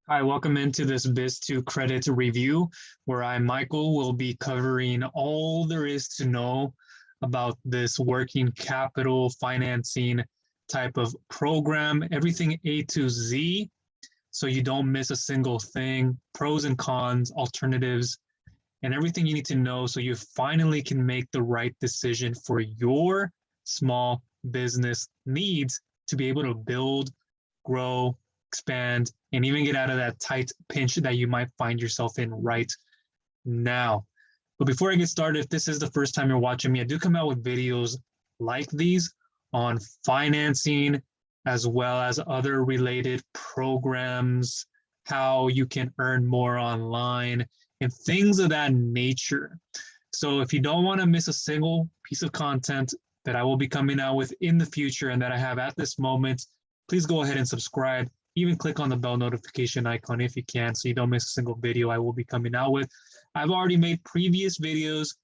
Hi, welcome into this Biz2credit review, where I, Michael, will be covering all there is to know about this working capital financing type of program, everything A to Z, so you don't miss a single thing, pros and cons, alternatives, and everything you need to know so you finally can make the right decision for your small business needs to be able to build, grow, expand, and even get out of that tight pinch that you might find yourself in right now. But before I get started, if this is the first time you're watching me, I do come out with videos like these on financing, as well as other related programs, how you can earn more online, and things of that nature. So if you don't want to miss a single piece of content that I will be coming out with in the future and that I have at this moment, please go ahead and subscribe. Even click on the bell notification icon if you can, so you don't miss a single video I will be coming out with. I've already made previous videos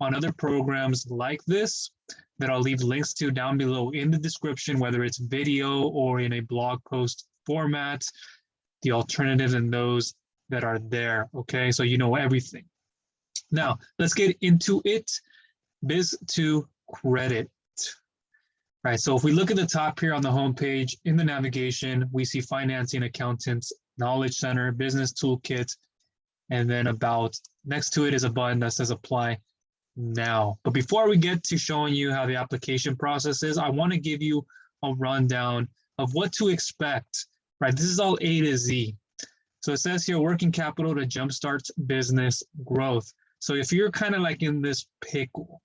on other programs like this that I'll leave links to down below in the description, whether it's video or in a blog post format, the alternatives and those that are there, okay? So you know everything. Now, let's get into it. Biz2credit. Right, so if we look at the top here on the homepage, in the navigation, we see financing, accountants, knowledge center, business toolkit, and then about. Next to it is a button that says apply now. But before we get to showing you how the application process is, I want to give you a rundown of what to expect, right? This is all A to Z. So it says here, working capital to jumpstart business growth. So if you're kind of like in this pickle,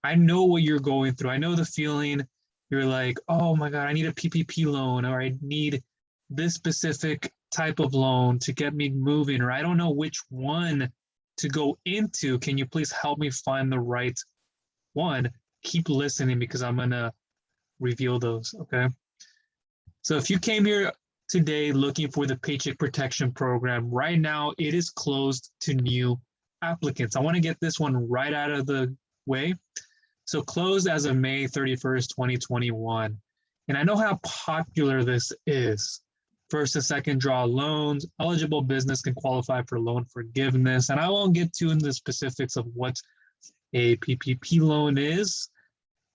I know what you're going through. I know the feeling. You're like, oh my God, I need a PPP loan, or I need this specific type of loan to get me moving, or I don't know which one to go into. Can you please help me find the right one? Keep listening because I'm going to reveal those, okay? So if you came here today looking for the Paycheck Protection Program, right now it is closed to new applicants. I want to get this one right out of the way. So closed as of May 31st, 2021. And I know how popular this is. First and second draw loans, eligible business can qualify for loan forgiveness. And I won't get to in the specifics of what a PPP loan is,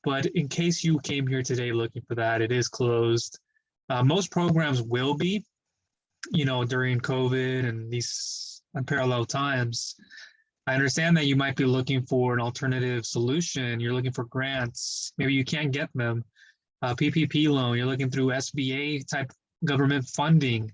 but in case you came here today looking for that, it is closed. Most programs will be, during COVID and these unparalleled times. I understand that you might be looking for an alternative solution. You're looking for grants. Maybe you can't get them. PPP loan, you're looking through SBA type government funding.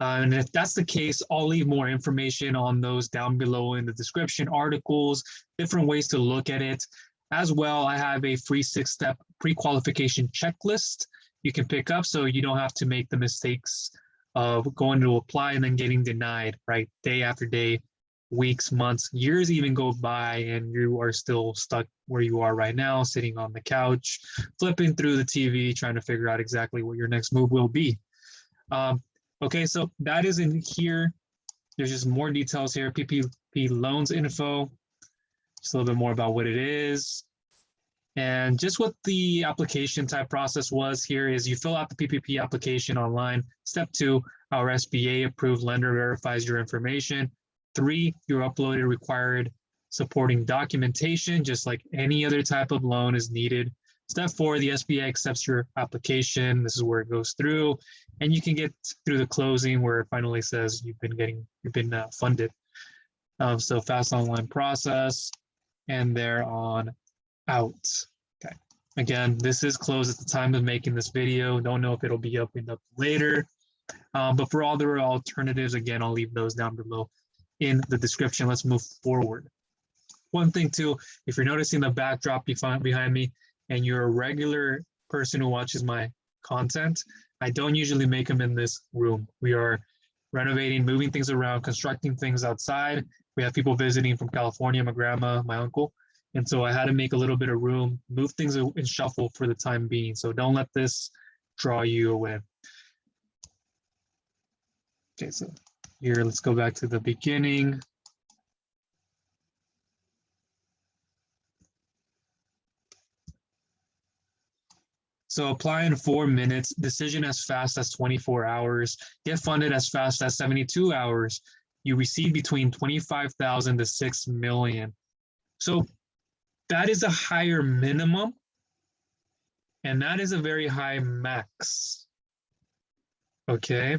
And if that's the case, I'll leave more information on those down below in the description, articles, different ways to look at it. As well, I have a free 6-step pre-qualification checklist you can pick up so you don't have to make the mistakes of going to apply and then getting denied, right? Day after day, weeks, months, years even go by and you are still stuck where you are right now, sitting on the couch, flipping through the TV, trying to figure out exactly what your next move will be. Okay, so that is in here. There's just more details here. PPP loans info, just a little bit more about what it is. And just what the application type process was here is you fill out the PPP application online. Step 2, our SBA approved lender verifies your information. 3, your uploaded required supporting documentation, just like any other type of loan is needed. Step 4, the SBA accepts your application. This is where it goes through, and you can get through the closing where it finally says you've been funded. So fast online process, and they're on out. Okay. Again, this is closed at the time of making this video. Don't know if it'll be opened up later, but for all the alternatives, again, I'll leave those down below in the description. Let's move forward. One thing too, if you're noticing the backdrop behind me and you're a regular person who watches my content, I don't usually make them in this room. We are renovating, moving things around, constructing things outside. We have people visiting from California, my grandma, my uncle. And so I had to make a little bit of room, move things and shuffle for the time being. So don't let this draw you away. Okay, so here, let's go back to the beginning. So apply in 4 minutes, decision as fast as 24 hours, get funded as fast as 72 hours. You receive between 25,000 to 6 million. So that is a higher minimum, and that is a very high max. Okay.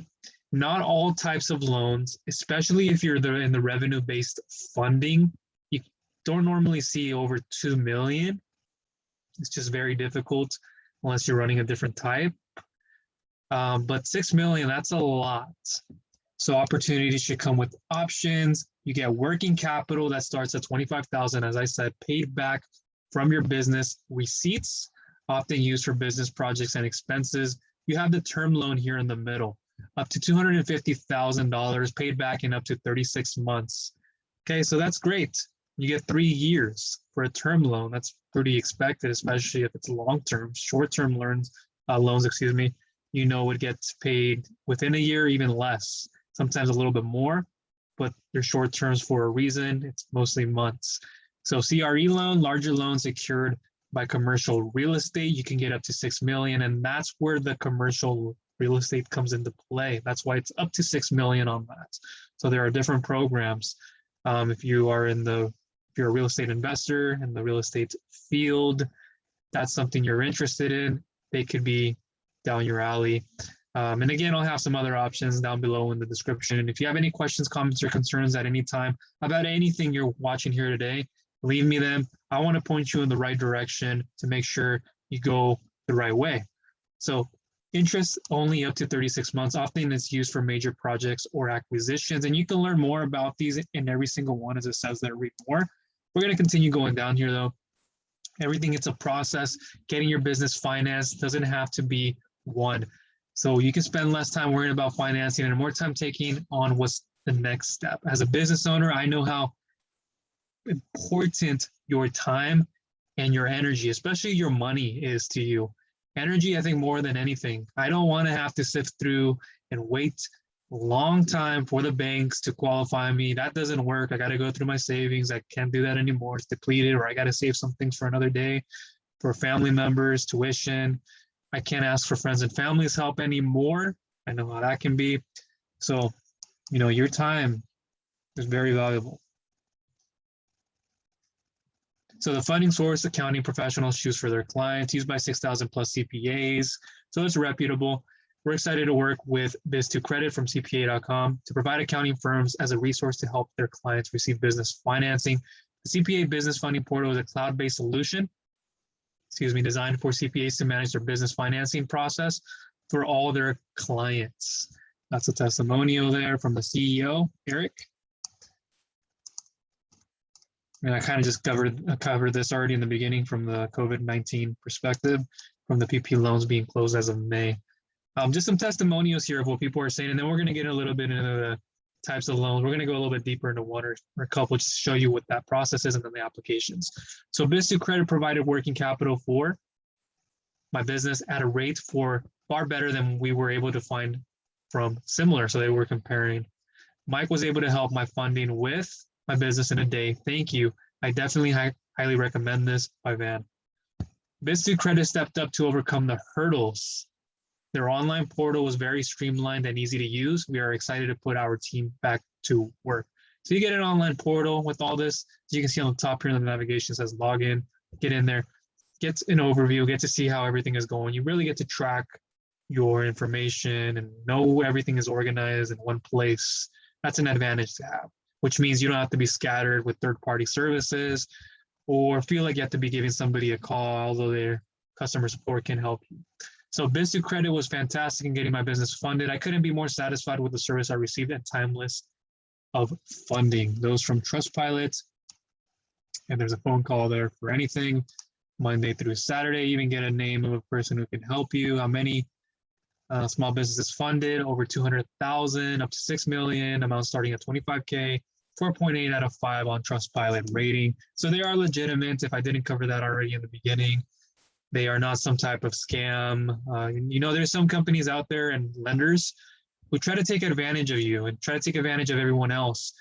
Not all types of loans, especially if you're in the revenue-based funding, you don't normally see over 2 million. It's just very difficult unless you're running a different type. But 6 million, that's a lot. So opportunities should come with options. You get working capital that starts at 25,000, as I said, paid back from your business receipts, often used for business projects and expenses. You have the term loan here in the middle, up to $250,000 paid back in up to 36 months. Okay, so that's great. You get 3 years for a term loan. That's pretty expected, especially if it's long-term. Short-term loans, you know it gets paid within a year, even less, sometimes a little bit more, but they're short terms for a reason. It's mostly months. So CRE loan, larger loan secured by commercial real estate, you can get up to 6 million, and that's where the commercial real estate comes into play. That's why it's up to 6 million on that. So there are different programs. If you're a real estate investor in the real estate field, that's something you're interested in, they could be down your alley. And again, I'll have some other options down below in the description. And if you have any questions, comments, or concerns at any time about anything you're watching here today, leave me them. I want to point you in the right direction to make sure you go the right way. So interest only up to 36 months. Often it's used for major projects or acquisitions. And you can learn more about these in every single one, as it says there, read more. We're going to continue going down here though. Everything, it's a process. Getting your business financed doesn't have to be one. So you can spend less time worrying about financing and more time taking on what's the next step. As a business owner, I know how important your time and your energy, especially your money, is to you. Energy, I think, more than anything. I don't want to have to sift through and wait a long time for the banks to qualify me. That doesn't work. I got to go through my savings. I can't do that anymore. It's depleted, or I got to save some things for another day, for family members, tuition. I can't ask for friends and family's help anymore. I know how that can be. So, your time is very valuable. So the funding source, accounting professionals choose for their clients, used by 6,000 plus CPAs. So it's reputable. We're excited to work with Biz2credit from CPA.com to provide accounting firms as a resource to help their clients receive business financing. The CPA Business Funding Portal is a cloud-based solution, designed for CPAs to manage their business financing process for all their clients. That's a testimonial there from the CEO, Eric. And I kind of just covered this already in the beginning from the COVID-19 perspective, from the PP loans being closed as of May. Just some testimonials here of what people are saying, and then we're going to get a little bit into the types of loans. We're going to go a little bit deeper into one or a couple just to show you what that process is and then the applications. So Biz2credit provided working capital for my business at a rate for far better than we were able to find from similar. So they were comparing. Mike was able to help my funding with my business in a day. Thank you. I definitely highly recommend this by Van. Biz2credit stepped up to overcome the hurdles. Their online portal was very streamlined and easy to use. We are excited to put our team back to work. So you get an online portal with all this. As you can see on the top here in the navigation, it says login, get in there, get an overview, get to see how everything is going. You really get to track your information and know everything is organized in one place. That's an advantage to have, which means you don't have to be scattered with third-party services or feel like you have to be giving somebody a call, although their customer support can help you. So Biz2credit was fantastic in getting my business funded. I couldn't be more satisfied with the service I received and timeless of funding. Those from Trustpilot, and there's a phone call there for anything, Monday through Saturday. You even get a name of a person who can help you. How many small businesses funded? Over 200,000, up to 6 million, amount starting at 25K, 4.8 out of 5 on Trustpilot rating. So they are legitimate. If I didn't cover that already in the beginning, they are not some type of scam. There's some companies out there and lenders who try to take advantage of you and try to take advantage of everyone else.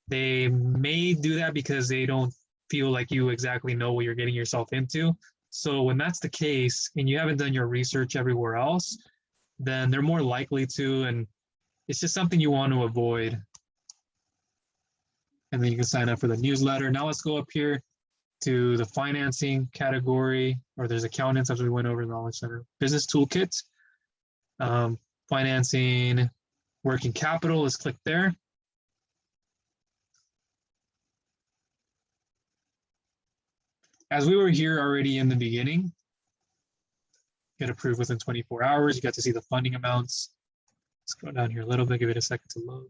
They may do that because they don't feel like you exactly know what you're getting yourself into. So when that's the case and you haven't done your research everywhere else, then they're more likely to, and it's just something you want to avoid. And then you can sign up for the newsletter. Now let's go up here to the financing category, or there's accountants as we went over in the Knowledge Center. Business Toolkit, financing, working capital, let's click there. As we were here already in the beginning, get approved within 24 hours. You got to see the funding amounts. Let's go down here a little bit, give it a second to load.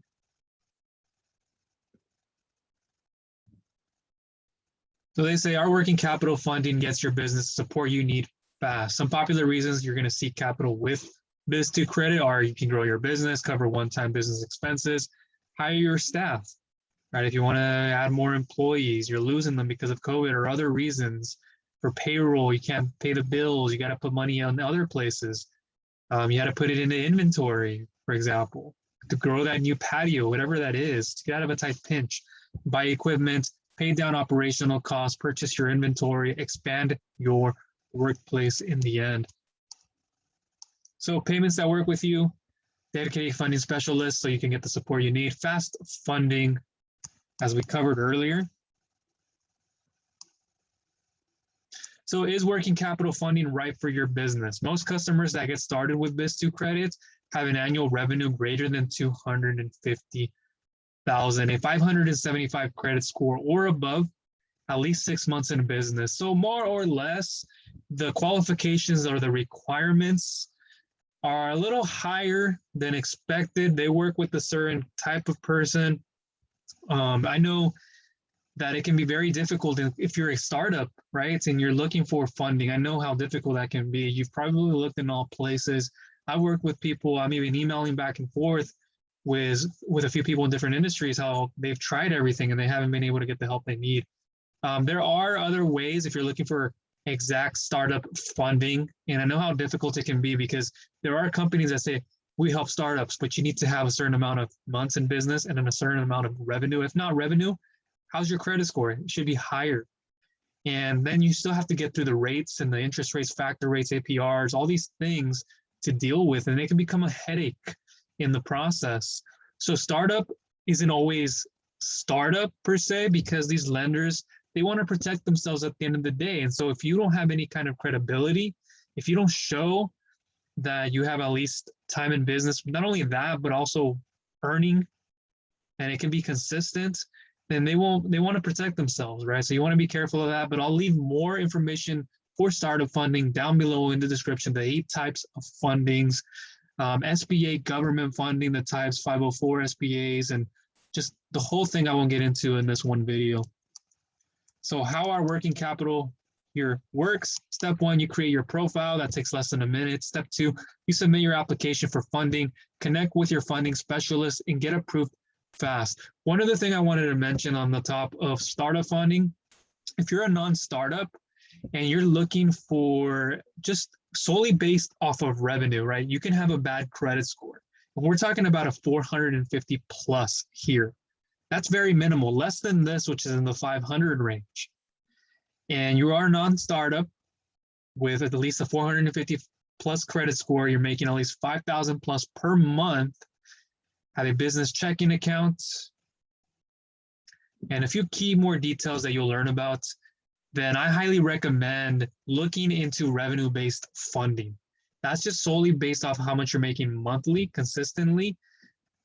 So they say our working capital funding gets your business support you need fast. Some popular reasons you're going to seek capital with Biz2credit are you can grow your business, cover one-time business expenses, hire your staff, right? If you want to add more employees, you're losing them because of COVID or other reasons. For payroll, you can't pay the bills. You got to put money on other places. You got to put it into inventory, for example, to grow that new patio, whatever that is, to get out of a tight pinch, buy equipment, pay down operational costs, purchase your inventory, expand your workplace in the end. So payments that work with you, dedicated funding specialists so you can get the support you need, fast funding, as we covered earlier. So is working capital funding right for your business? Most customers that get started with Biz2credit have an annual revenue greater than $250,000, a 575 credit score or above, at least 6 months in business. So more or less, the qualifications or the requirements are a little higher than expected. They work with a certain type of person. I know that it can be very difficult if you're a startup, right? And you're looking for funding. I know how difficult that can be. You've probably looked in all places. I work with people, I'm even emailing back and forth with a few people in different industries, how they've tried everything and they haven't been able to get the help they need. There are other ways if you're looking for exact startup funding. And I know how difficult it can be because there are companies that say, we help startups, but you need to have a certain amount of months in business and then a certain amount of revenue. If not revenue, how's your credit score? It should be higher. And then you still have to get through the rates and the interest rates, factor rates, APRs, all these things to deal with, and they can become a headache in the process. So startup isn't always startup per se, because these lenders, they want to protect themselves at the end of the day. And so if you don't have any kind of credibility, if you don't show that you have at least time in business, not only that, but also earning, and it can be consistent, then they want to protect themselves, right? So you want to be careful of that, but I'll leave more information for startup funding down below in the description, the 8 types of fundings, SBA government funding, the types 504 SBAs, and just the whole thing I won't get into in this one video. So how our working capital here works. Step 1, you create your profile. That takes less than a minute. Step 2, you submit your application for funding, connect with your funding specialist, and get approved fast. One other thing I wanted to mention on the top of startup funding, if you're a non-startup and you're looking for just solely based off of revenue, right? You can have a bad credit score. And we're talking about a 450 plus here. That's very minimal, less than this, which is in the 500 range. And you are non-startup with at least a 450 plus credit score, you're making at least 5,000 plus per month, have a business checking account, and a few key more details that you'll learn about, then I highly recommend looking into revenue-based funding. That's just solely based off how much you're making monthly, consistently.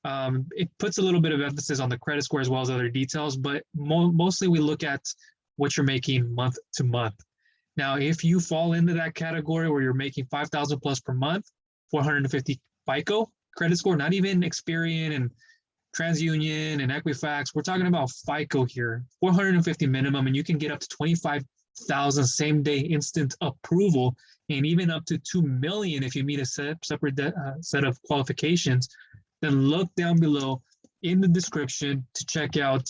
It puts a little bit of emphasis on the credit score as well as other details, but mostly we look at what you're making month to month. Now, if you fall into that category where you're making 5,000 plus per month, 450 FICO credit score, not even Experian and TransUnion and Equifax, we're talking about FICO here, 450 minimum, and you can get up to 25,000 same day instant approval, and even up to 2 million if you meet a separate set of qualifications. Then look down below in the description to check out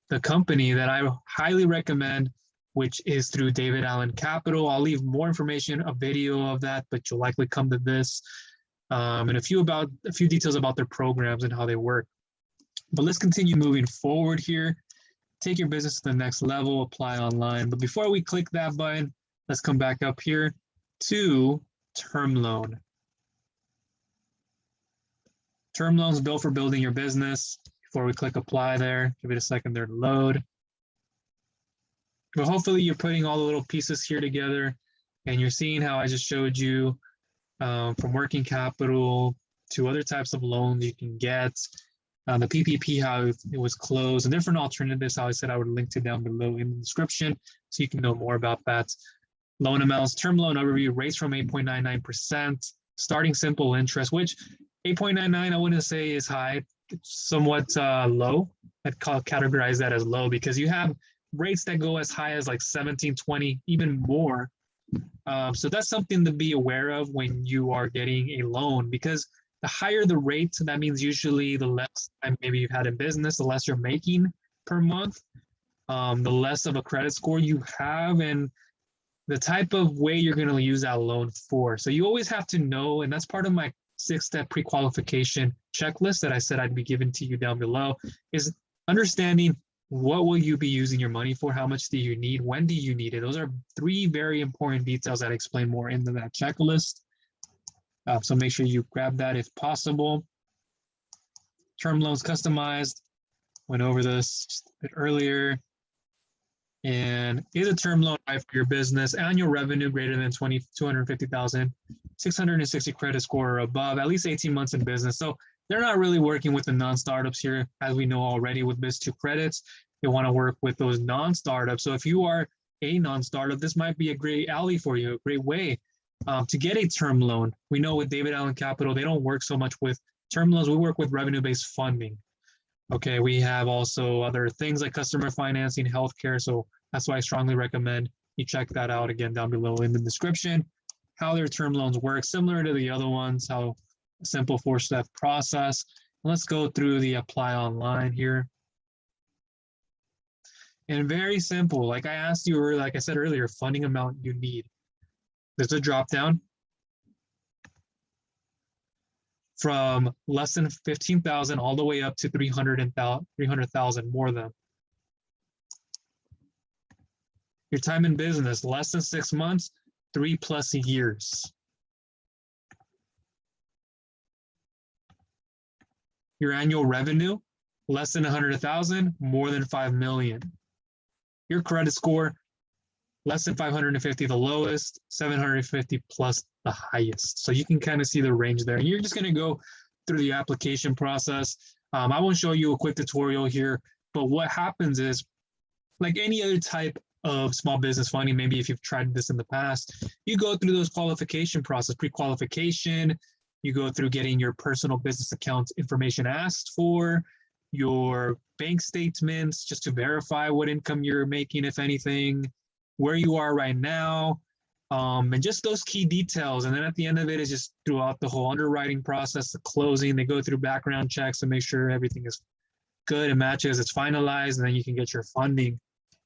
the company that I highly recommend, which is through David Allen Capital. I'll leave more information, a video of that, but you'll likely come to this, and a few details about their programs and how they work. But let's continue moving forward here. Take your business to the next level, apply online. But before we click that button, Let's come back up here to term loan. Term loans built for building your business. Before we click apply there, give it a second there to load. But hopefully you're putting all the little pieces here together and you're seeing how I just showed you from working capital to other types of loans you can get, the PPP, how it was closed, and different alternatives, how I said I would link to down below in the description so you can know more about that. Loan amounts, term loan overview, rates from 8.99%, starting simple interest, which 8.99 I wouldn't say is high, it's somewhat low. I'd categorize that as low because you have rates that go as high as like 17, 20, even more. So that's something to be aware of when you are getting a loan, because the higher the rate, that means usually the less time maybe you've had in business, the less you're making per month, the less of a credit score you have, and the type of way you're going to use that loan for. So you always have to know, and that's part of my 6-step pre-qualification checklist that I said I'd be giving to you down below, is understanding what will you be using your money for, how much do you need, when do you need it. Those are 3 very important details that I explain more into that checklist. So make sure you grab that if possible. Term loans customized, went over this just a bit earlier. And is a term loan right for your business? Annual revenue greater than 250,000, 660 credit score or above, at least 18 months in business. So they're not really working with the non-startups here, as we know already with Biz2credit. They want to work with those non-startups. So if you are a non-startup, this might be a great alley for you, a great way to get a term loan. We know with David Allen Capital, they don't work so much with term loans. We work with revenue-based funding. Okay, we have also other things like customer financing, healthcare. So that's why I strongly recommend you check that out again down below in the description. How their term loans work, similar to the other ones, how a simple 4-step process. Let's go through the apply online here. And very simple, like I asked you, or like I said earlier, funding amount you need. There's a drop down from less than 15,000 all the way up to 300,000 more than. Your time in business, less than 6 months, 3+ years. Your annual revenue, less than 100,000, more than 5 million. Your credit score, less than 550, the lowest, 750 plus the highest. So you can kind of see the range there. And you're just going to go through the application process. I won't show you a quick tutorial here, but what happens is, like any other type of small business funding, maybe if you've tried this in the past, you go through those qualification process, pre-qualification, you go through getting your personal business account information asked for, your bank statements, just to verify what income you're making, if anything, where you are right now, and just those key details. And then at the end of it is just throughout the whole underwriting process, the closing, they go through background checks to make sure everything is good and matches, it's finalized, and then you can get your funding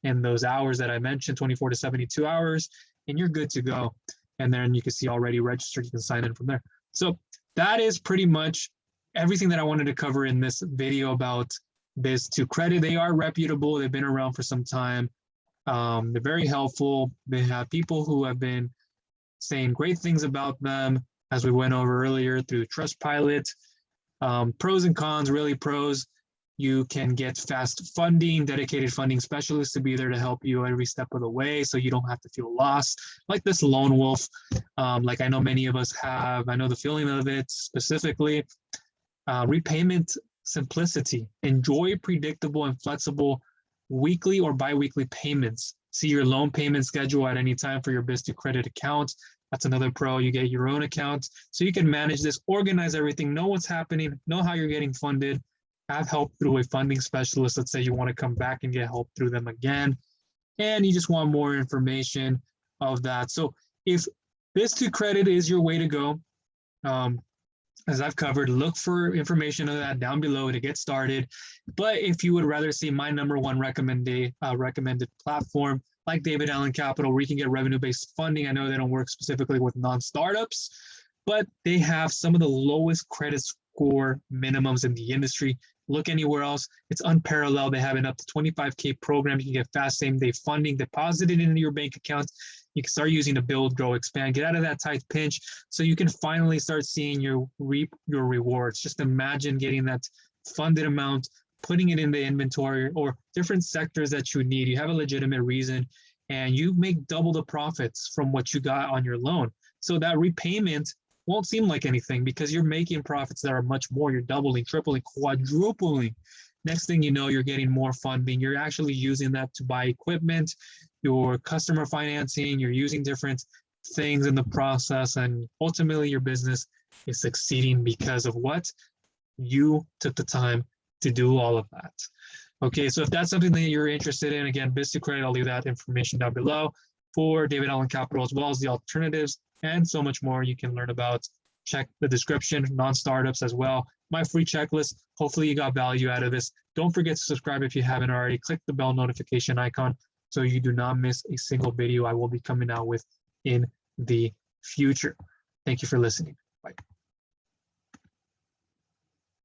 in those hours that I mentioned, 24 to 72 hours, and you're good to go. And then you can see already registered, you can sign in from there. So that is pretty much everything that I wanted to cover in this video about Biz2credit. They are reputable, they've been around for some time. They're very helpful. They have people who have been saying great things about them, as we went over earlier through Trustpilot. Pros and cons, really pros. You can get fast funding, dedicated funding specialists to be there to help you every step of the way so you don't have to feel lost. Like this lone wolf, like I know many of us have. I know the feeling of it specifically. Repayment simplicity. Enjoy predictable and flexible weekly or biweekly payments. See your loan payment schedule at any time for your Biz2credit account. That's another pro. You get your own account so you can manage this, organize everything, know what's happening, know how you're getting funded, have help through a funding specialist. Let's say you want to come back and get help through them again, and you just want more information of that. So if Biz2credit is your way to go, as I've covered, look for information of that down below to get started. But if you would rather see my #1 recommended platform like David Allen Capital, where you can get revenue-based funding, I know they don't work specifically with non-startups, but they have some of the lowest credit score minimums in the industry. Look anywhere else, it's unparalleled. They have an up to 25K program. You can get fast same-day funding deposited into your bank account. You can start using the build, grow, expand, get out of that tight pinch so you can finally start seeing your reap your rewards. Just imagine getting that funded amount, putting it in the inventory or different sectors that you need. You have a legitimate reason and you make double the profits from what you got on your loan. So that repayment won't seem like anything because you're making profits that are much more. You're doubling, tripling, quadrupling. Next thing you know, you're getting more funding. You're actually using that to buy equipment, your customer financing, you're using different things in the process, and ultimately your business is succeeding because of what? You took the time to do all of that. Okay, so if that's something that you're interested in, again, Biz2credit, I'll leave that information down below for David Allen Capital, as well as the alternatives and so much more you can learn about. Check the description, non-startups as well. My free checklist. Hopefully you got value out of this. Don't forget to subscribe if you haven't already. Click the bell notification icon so you do not miss a single video I will be coming out with in the future. Thank you for listening. Bye.